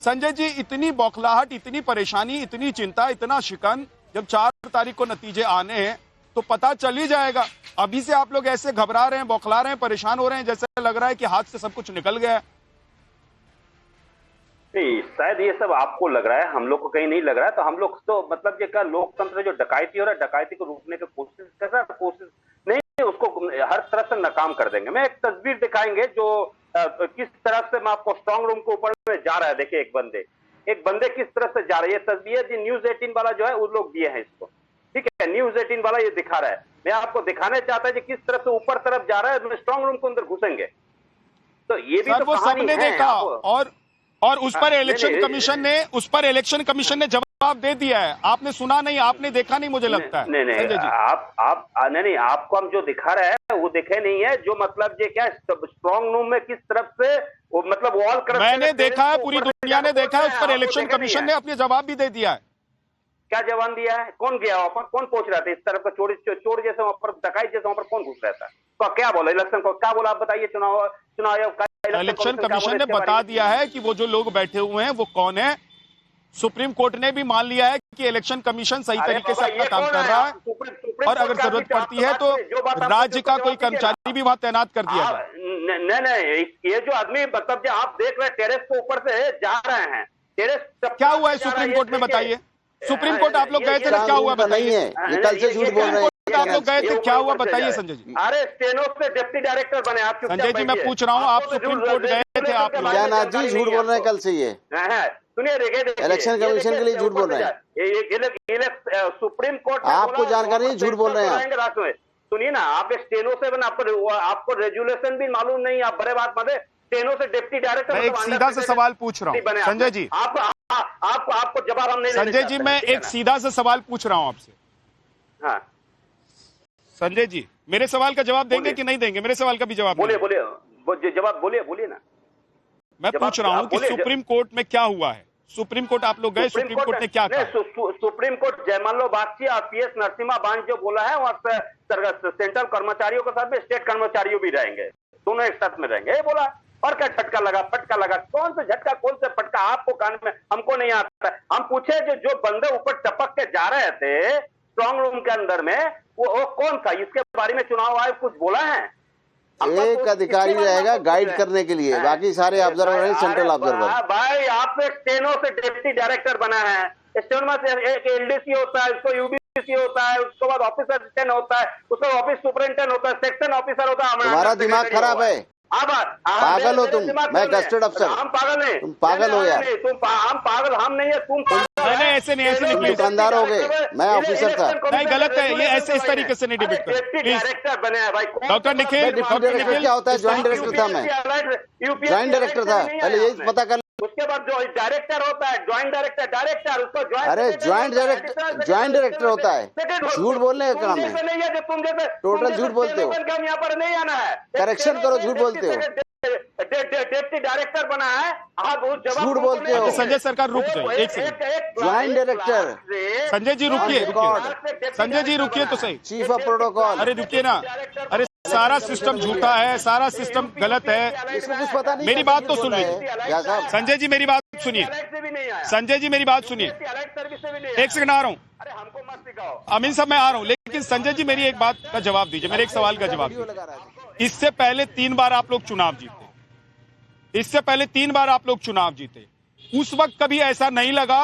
संजय जी, इतनी बौखलाहट, इतनी परेशानी, इतनी चिंता, इतना शिकन, जब 4 तारीख को नतीजे आने हैं तो पता चल ही जाएगा। अभी से आप लोग ऐसे घबरा रहे हैं, बौखला रहे हैं, परेशान हो रहे हैं, जैसे लग रहा है कि हाथ से सब कुछ निकल गया है। नहीं, शायद ये सब आपको लग रहा है, हम लोग को कहीं नहीं लग रहा है। तो हम लोग तो मतलब ये क्या, लोकतंत्र जो डकैती हो रहा है, डकैती को रोकने की कोशिश कर रहा है, कोशिश नहीं, उसको हर तरह से नाकाम कर देंगे। मैं एक तस्वीर दिखाएंगे जो किस तरह से मैं आपको स्ट्रांग रूम के ऊपर में जा रहा है। देखिए एक बंदे किस तरह से जा रहे हैं। ये तस्वीर न्यूज 18 वाला जो है वो लोग दिए हैं इसको, ठीक है, न्यूज 18 वाला ये दिखा रहा है। मैं आपको दिखाने चाहता है कि किस तरह से ऊपर तरफ जा रहा है, स्ट्रांग रूम के अंदर घुसेंगे। तो ये भी तो वो सबने देखा और उस पर इलेक्शन कमीशन ने जवाब दे दिया है। आपने सुना नहीं, आपने देखा नहीं, मुझे लगता है। नहीं, आपको हम जो दिखा रहे हैं वो देखे नहीं है। जो मतलब ये क्या, स्ट्रांग रूम में किस तरफ से वो मतलब वॉल कर, मैंने देखा है, पूरी दुनिया ने देखा है। उस पर इलेक्शन कमीशन ने अपने जवाब भी दे दिया है। क्या जवाब दिया है? कौन गया वहां पर, कौन पहुंच रहा था इस तरफ का? चोर जैसे वहां पर, डकैत जैसे वहां पर कौन घुस रहा था? तो क्या बोला इलेक्शन को, क्या बोला आप बताइए? चुनाव आयोग, इलेक्शन कमीशन ने बता दिया है कि वो जो लोग बैठे हुए हैं वो कौन है। सुप्रीम कोर्ट ने भी मान लिया है कि इलेक्शन कमीशन सही तरीके से अपना काम कर रहा है और अगर जरूरत पड़ती है तो राज्य का कोई कर्मचारी भी वहां तैनात कर दिया जाए। नहीं, ये जो आदमी मतलब जो आप देख रहे हैं टेरेस के ऊपर से जा रहे हैं, टेरेस क्या हुआ है सुप्रीम कोर्ट में, बताइए। सुप्रीम कोर्ट आप लोग गए थे तो क्या हुआ बताइए। कल से झूठ बोल रहे हैं, आप लोग गए थे, क्या हुआ बताइए संजय जी। अरे स्टेनो से डिप्टी डायरेक्टर बने आप। संजय जी मैं पूछ रहा हूँ, आप सुप्रीम कोर्ट गए थे, आप ज्ञाननाथ जी झूठ बोल रहे हैं कल से। ये सुनिए, इलेक्शन कमीशन के लिए झूठ बोल रहे हैं। सुप्रीम कोर्ट आपको जानकारी नहीं, झूठ बोल रहे हैं। सुनिए ना, आप स्टेनो से आपको रेजुलेशन भी मालूम नहीं, आप बड़े बात मत है। स्टेनो से डिप्टी डायरेक्टर, मैं एक सीधा सा सवाल पूछ रहा हूँ संजय जी, आपको जवाब हम नहीं। संजय जी मैं एक सीधा सा सवाल पूछ रहा हूँ आपसे। हाँ संजय जी, मेरे सवाल का जवाब देंगे कि नहीं देंगे? मेरे सवाल का भी जवाब बोलिए, जवाब बोलिए ना। मैं पूछ रहा हूँ कि सुप्रीम कोर्ट में क्या हुआ है। सुप्रीम कोर्ट आप लोग गए, सुप्रीम कोर्ट ने क्या कहा? सुप्रीम कोर्ट जयमालो बागची और पीएस नरसिम्हा बांझ जो बोला है, वहां सेंट्रल कर्मचारियों के साथ में स्टेट कर्मचारियों भी रहेंगे, दोनों एक साथ में रहेंगे, ये बोला। और क्या झटका लगा, फटका लगा? कौन सा झटका, कौन सा फटका? आपको कान में, हमको नहीं आता। हम पूछे जो बंदे ऊपर टपक के जा रहे थे स्ट्रांग रूम के अंदर में, वो कौन था? इसके बारे में चुनाव आयोग कुछ बोला है? एक अधिकारी रहेगा गाइड करने के लिए, बाकी सारे ऑब्जर्वर हैं, सेंट्रल ऑब्जर्वर। भाई आप तो स्टेनो से डिप्टी डायरेक्टर बना है, स्टेनो में एक एलडीसी होता है, उसको यूडीसी होता है, उसके बाद ऑफिसर असिस्टेंट होता है, उसका ऑफिस सुपरिटेंडेंट होता है, सेक्शन ऑफिसर होता है। तुम्हारा दिमाग खराब है, पागल हो तुम। मैं गस्टेड अफसर, हम पागल नहीं, तुम पागल हो यार। हम पागल हम नहीं है, तुम ऐसे नहीं दुकानदार हो गए, मैं ऑफिसर था। नहीं गलत है ये, ऐसे इस तरीके से नहीं डिबेट करो डायरेक्टर बने हैं भाई। डॉक्टर निखिल, क्या होता है? ज्वाइंट डायरेक्टर था मैं, ज्वाइंट डायरेक्टर था, पहले यही पता कर। उसके बाद जो डायरेक्टर होता है, ज्वाइंट डायरेक्टर उसको अरे ज्वाइंट डायरेक्टर होता है। झूठ बोलने का काम है, तुम जैसे टोटल झूठ बोलते हो। हम यहाँ पर नहीं आना है, करेक्शन करो, झूठ बोलते हो, डिप्टी डायरेक्टर बना है, आप झूठ बोलते हो। संजय सरकार रुक जाइए एक second. Joint director Sanjay ji रुकिए, संजय जी रुकिए तो सही। चीफ ऑफ प्रोटोकॉल, अरे रुकिए ना, अरे सारा सिस्टम झूठा है, सारा सिस्टम गलत है, इसको कुछ पता नहीं। मेरी बात तो सुन लीजिए संजय जी, मेरी बात सुनिए। संजय जी मेरी बात सुनिए, एक सेकंड आ रहा हूँ। अमीन साहब मैं आ रहा हूँ, लेकिन संजय जी मेरी एक बात का जवाब दीजिए, मेरे एक सवाल का जवाब दीजिए। इससे पहले 3 बार आप लोग चुनाव जीते, इससे पहले 3 बार आप लोग चुनाव जीते। उस वक्त कभी ऐसा नहीं लगा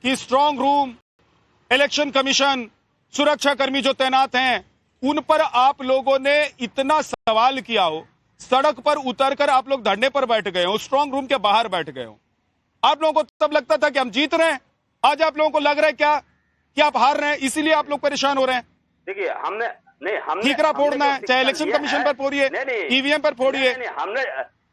कि स्ट्रांग रूम, इलेक्शन कमीशन, सुरक्षा कर्मी जो तैनात हैं उन पर आप लोगों ने इतना सवाल किया हो, सड़क पर उतरकर आप लोग धरने पर बैठ गए हो, स्ट्रांग रूम के बाहर बैठ गए हो? आप लोगों को तब लगता था कि हम जीत रहे हैं, आज आप लोगों को लग रहा है क्या कि आप हार रहे हैं, इसीलिए आप लोग परेशान हो रहे हैं? देखिए हमने ठीकरा फोड़ना है, चाहे इलेक्शन कमीशन पर फोड़िए, ईवीएम पर फोड़िए।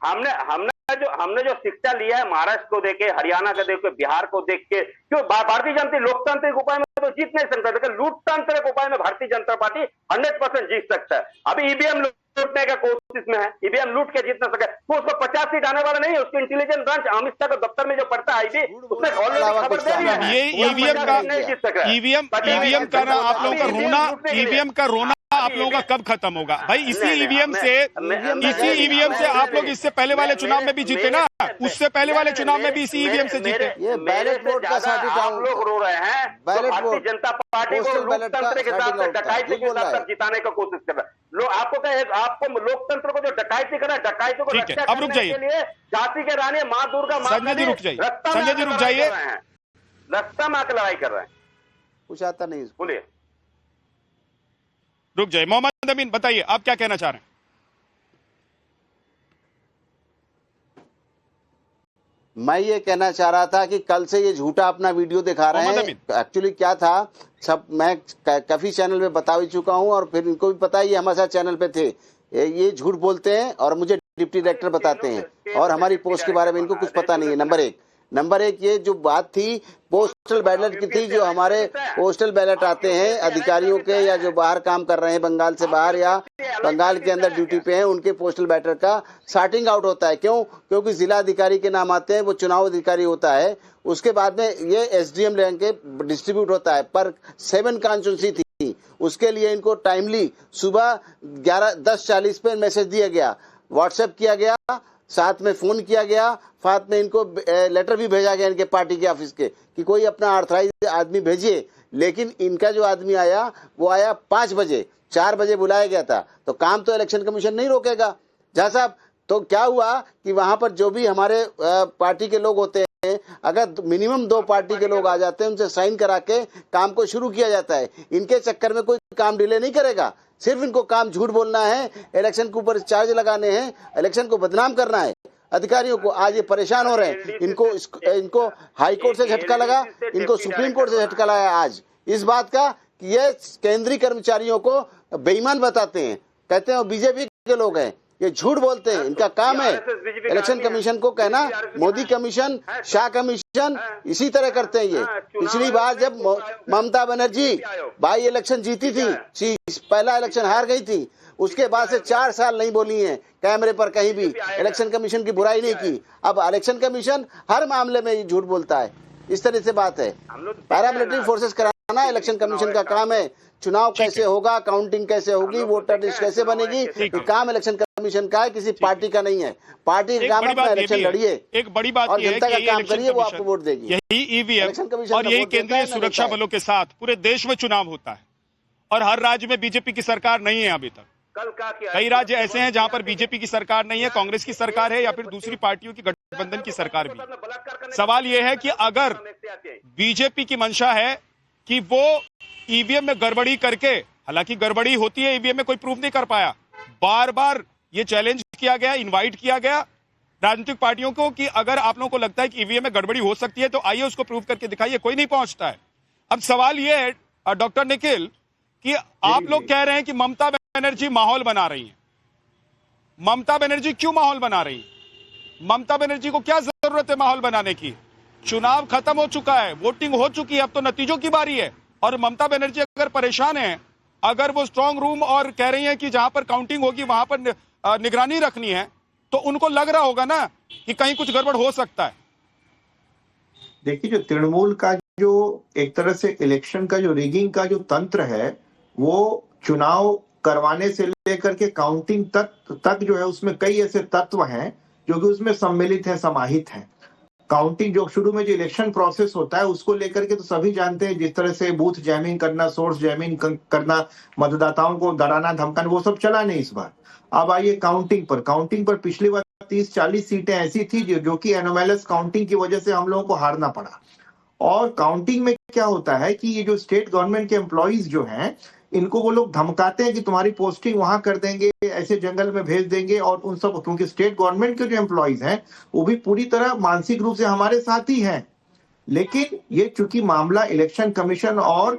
हमने जो शिक्षा लिया है महाराष्ट्र को देख के, हरियाणा को देख के, बिहार को देख के, क्यों भारतीय जनता लोकतांत्रिक उपाय में तो जीत नहीं सकता, लेकिन लूटतांत्रिक उपाय में भारतीय जनता पार्टी 100% जीत सकता है। अभी ईवीएम लूटने का कोशिश में है, ईवीएम लूट के जीत ना सके, तो उसको 50 सीट आने वाला नहीं है। उसको इंटेलिजेंस ब्रांच अमित शाह के दफ्तर में जो पढ़ता है आईबी, उसने ऑलरेडी खबर दे दी है। ये ईवीएम का आप लोगों का रोना, ईवीएम का रोना आप लोगों का कब खत्म होगा भाई? इसी ईवीएम से आप लोग इससे पहले वाले चुनाव में भी जीते ना, उससे पहले वाले चुनाव में भी इसी ईवीएम से जीते। ये बैलेट वोट का आप लोग रो रहे हैं, बैलेट भारतीय वोट जनता पार्टी को लोकतंत्र के साथ डकैती के साथ जिताने का कोशिश कर रहा है। आपको लोकतंत्र को जो डकैती कर रहा है, डकैती को रक्षा अब रुक जाइए, के लिए झांसी के रानी माँ दुर्गा संजय जी रुक जाइए, संजय जी रुक जाइए, रास्ता में आकर लड़ाई कर रहे हैं। कुछ आता नहीं, बोलिए, रुक जाइए। मोहम्मद अमीन बताइए आप क्या कहना चाह रहे हैं? मैं ये कहना चाह रहा था कि कल से ये झूठा अपना वीडियो दिखा रहे हैं। एक्चुअली क्या था, सब मैं काफी चैनल पे बता भी चुका हूं और फिर इनको भी पता है, ये हमारे साथ चैनल पे थे। ये झूठ बोलते हैं और मुझे डिप्टी डायरेक्टर बताते हैं और हमारी पोस्ट के बारे में इनको कुछ पता नहीं है। नंबर एक ये जो बात थी पोस्टल बैलेट की थी, जो हमारे पोस्टल बैलेट आते हैं अधिकारियों के या जो बाहर काम कर रहे हैं बंगाल से बाहर या बंगाल के अंदर ड्यूटी पे हैं, उनके पोस्टल बैलेट का सॉर्टिंग आउट होता है। क्यों? क्योंकि जिला अधिकारी के नाम आते हैं, वो चुनाव अधिकारी होता है, उसके बाद में ये एसडीएम रैंक के डिस्ट्रीब्यूट होता है। पर 7 कॉन्स्टिट्यूंसी थी, उसके लिए इनको टाइमली सुबह 10:40 पे मैसेज दिया गया, व्हाट्सएप किया गया, साथ में फोन किया गया, साथ में इनको लेटर भी भेजा गया इनके पार्टी के ऑफिस के कि कोई अपना ऑथराइज आदमी भेजिए। लेकिन इनका जो आदमी आया वो आया 5 बजे, 4 बजे बुलाया गया था। तो काम तो इलेक्शन कमीशन नहीं रोकेगा झा साहब। तो क्या हुआ कि वहां पर जो भी हमारे पार्टी के लोग होते हैं, अगर मिनिमम 2 पार्टी के लोग आ जाते हैं, उनसे साइन करा के काम को शुरू किया जाता है। इनके चक्कर में कोई काम डिले नहीं करेगा, सिर्फ इनको काम झूठ बोलना है, इलेक्शन के ऊपर चार्ज लगाने हैं, इलेक्शन को बदनाम करना है अधिकारियों को। आज ये परेशान हो रहे हैं, इनको हाई कोर्ट से झटका लगा, इनको सुप्रीम कोर्ट से झटका लगा आज इस बात का कि ये केंद्रीय कर्मचारियों को बेईमान बताते हैं, कहते हैं वो बीजेपी के लोग हैं, ये झूठ बोलते हैं। इनका काम है इलेक्शन कमीशन को कहना मोदी कमीशन, शाह कमीशन, इसी तरह करते हैं ये। पिछली बार जब ममता बनर्जी बाई इलेक्शन जीती थी, पहला इलेक्शन हार गई थी, उसके बाद से 4 साल नहीं बोली हैं कैमरे पर कहीं भी, इलेक्शन कमीशन की बुराई नहीं की। अब इलेक्शन कमीशन हर मामले में ये झूठ बोलता है, इस तरह से बात है। पैरामिलिट्री फोर्सेस कराना इलेक्शन कमीशन का काम है। चुनाव कैसे होगा, काउंटिंग कैसे होगी, वोटर लिस्ट कैसे बनेगी, ये काम इलेक्शन कमीशन का है, किसी पार्टी का नहीं है। पार्टी का काम अपना इलेक्शन लड़िए, एक बड़ी बात और जनता का काम करिए, वो आपको वोट देगी। यही ईवीएम और यही केंद्रीय सुरक्षा बलों के साथ पूरे देश में चुनाव होता है और हर राज्य में बीजेपी की सरकार नहीं है अभी तक। कई राज्य ऐसे हैं जहां पर बीजेपी की सरकार नहीं है, कांग्रेस की सरकार है या फिर दूसरी पार्टियों की गठबंधन की सरकार भी। सवाल यह है कि अगर बीजेपी की मंशा है कि वो ईवीएम में गड़बड़ी करके, हालांकि गड़बड़ी होती है ईवीएम में, कोई प्रूव नहीं कर पाया, बार बार ये चैलेंज किया गया, इनवाइट किया गया राजनीतिक पार्टियों को कि अगर आप लोगों को लगता है कि ईवीएम में गड़बड़ी हो सकती है तो आइए उसको प्रूव करके दिखाइए, कोई नहीं पहुंचता है। अब सवाल यह है डॉक्टर निखिल कि आप लोग कह रहे हैं कि ममता बनर्जी माहौल बना रही है। ममता बनर्जी क्यों माहौल बना रही है? ममता बनर्जी को क्या जरूरत है माहौल बनाने की? चुनाव खत्म हो चुका है, वोटिंग हो चुकी है, अब तो नतीजों की बारी है। और ममता बनर्जी अगर परेशान है, अगर वो स्ट्रांग रूम और कह रही है कि जहां पर काउंटिंग होगी वहां पर निगरानी रखनी है, तो उनको लग रहा होगा ना कि कहीं कुछ गड़बड़ हो सकता है। देखिए, जो तृणमूल का जो एक तरह से इलेक्शन का जो रिगिंग का जो तंत्र है, वो चुनाव करवाने से लेकर के काउंटिंग तक जो है, उसमें कई ऐसे तत्व हैं जो कि उसमें सम्मिलित है, समाहित हैं। काउंटिंग जो शुरू में जो इलेक्शन प्रोसेस होता है उसको लेकर के तो सभी जानते हैं, जिस तरह से बूथ जैमिंग करना, सोर्स जैमिंग करना, मतदाताओं को डराना धमकाना, वो सब चला नहीं इस बार। अब आइए काउंटिंग पर पिछली बार 30-40 सीटें ऐसी थी जो कि एनोमैलस काउंटिंग की वजह से हम लोगों को हारना पड़ा। और काउंटिंग में क्या होता है कि ये जो स्टेट गवर्नमेंट के एम्प्लॉइज जो हैं, इनको वो लोग धमकाते हैं कि तुम्हारी पोस्टिंग वहां कर देंगे, ऐसे जंगल में भेज देंगे, और उन सब, क्योंकि स्टेट गवर्नमेंट के जो एम्प्लॉइज हैं वो भी पूरी तरह मानसिक रूप से हमारे साथ ही हैं। लेकिन ये चूंकि मामला इलेक्शन कमीशन और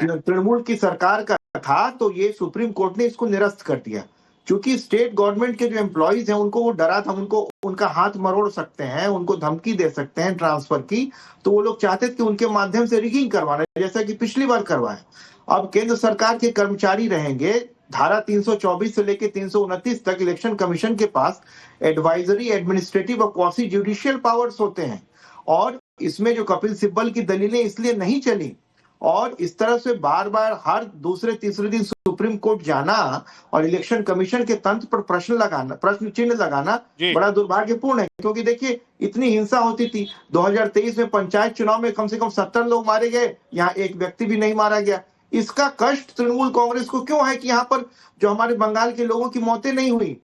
तृणमूल की सरकार का था, तो ये सुप्रीम कोर्ट ने इसको निरस्त कर दिया। चूंकि स्टेट गवर्नमेंट के जो एम्प्लॉइज हैं उनको वो डरा था, उनको उनका हाथ मरोड़ सकते हैं, उनको धमकी दे सकते हैं ट्रांसफर की, तो वो लोग चाहते थे कि उनके माध्यम से रिगिंग करवाना, जैसा कि पिछली बार करवाया। अब केंद्र सरकार के कर्मचारी रहेंगे, धारा 324 से लेकर 329 तक इलेक्शन कमीशन के पास एडवाइजरी, एडमिनिस्ट्रेटिव और क्वासी जुडिशियल पावर्स होते हैं। और इसमें जो कपिल सिब्बल की दलीलें इसलिए नहीं चली, और इस तरह से बार बार हर दूसरे तीसरे दिन सुप्रीम कोर्ट जाना और इलेक्शन कमीशन के तंत्र पर प्रश्न चिन्ह लगाना बड़ा दुर्भाग्यपूर्ण है। क्योंकि देखिए इतनी हिंसा होती थी 2023 में पंचायत चुनाव में कम से कम 70 लोग मारे गए, यहाँ एक व्यक्ति भी नहीं मारा गया। इसका कष्ट तृणमूल कांग्रेस को क्यों है कि यहाँ पर जो हमारे बंगाल के लोगों की मौतें नहीं हुई,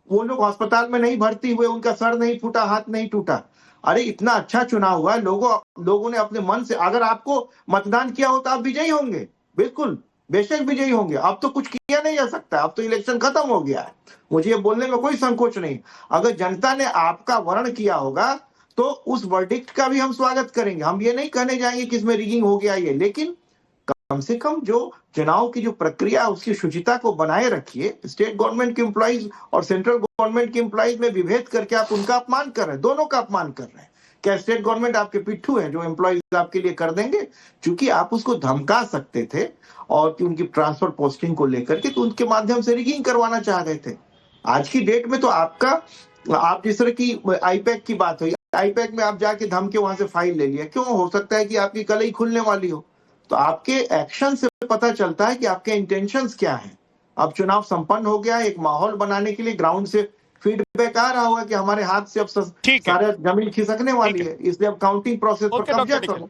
वो लोग अस्पताल में नहीं भर्ती हुए, उनका सर नहीं फूटा, हाथ नहीं टूटा। अरे इतना अच्छा चुनाव हुआ, लोगों ने अपने मन से, अगर आपको मतदान किया हो तो आप विजयी होंगे, बिल्कुल बेशक विजयी होंगे। अब तो कुछ किया नहीं जा सकता, अब तो इलेक्शन खत्म हो गया है, मुझे ये बोलने में कोई संकोच नहीं। अगर जनता ने आपका वर्ण किया होगा तो उस वर्डिक्ट का भी हम स्वागत करेंगे। हम ये नहीं कहने जाएंगे कि इसमें रिगिंग हो गया ये, लेकिन कम से कम जो चुनाव की जो प्रक्रिया उसकी शुचिता को बनाए रखिए। स्टेट गवर्नमेंट के एम्प्लॉइज और सेंट्रल गवर्नमेंट के एम्प्लॉइज में विभेद करके आप उनका अपमान कर रहे हैं, दोनों का अपमान कर रहे हैं। क्या स्टेट गवर्नमेंट आपके पिट्ठू है जो एम्प्लॉइज आपके लिए कर देंगे? क्योंकि आप उसको धमका सकते थे और कि उनकी ट्रांसफर पोस्टिंग को लेकर के, तो उनके माध्यम से रिगिंग करवाना चाह रहे थे। आज की डेट में तो आप जिस तरह की आईपैक की बात हुई, आईपैक में आप जाके धमके वहां से फाइल ले लिया, क्यों? हो सकता है कि आपकी कल ही खुलने वाली हो। तो आपके एक्शन से पता चलता है कि आपके इंटेंशंस क्या हैं। अब चुनाव संपन्न हो गया, एक माहौल बनाने के लिए ग्राउंड से फीडबैक आ रहा होगा कि हमारे हाथ से अब सारे जमीन खिसकने वाली है, इसलिए अब काउंटिंग प्रोसेस पर कब्जा करो।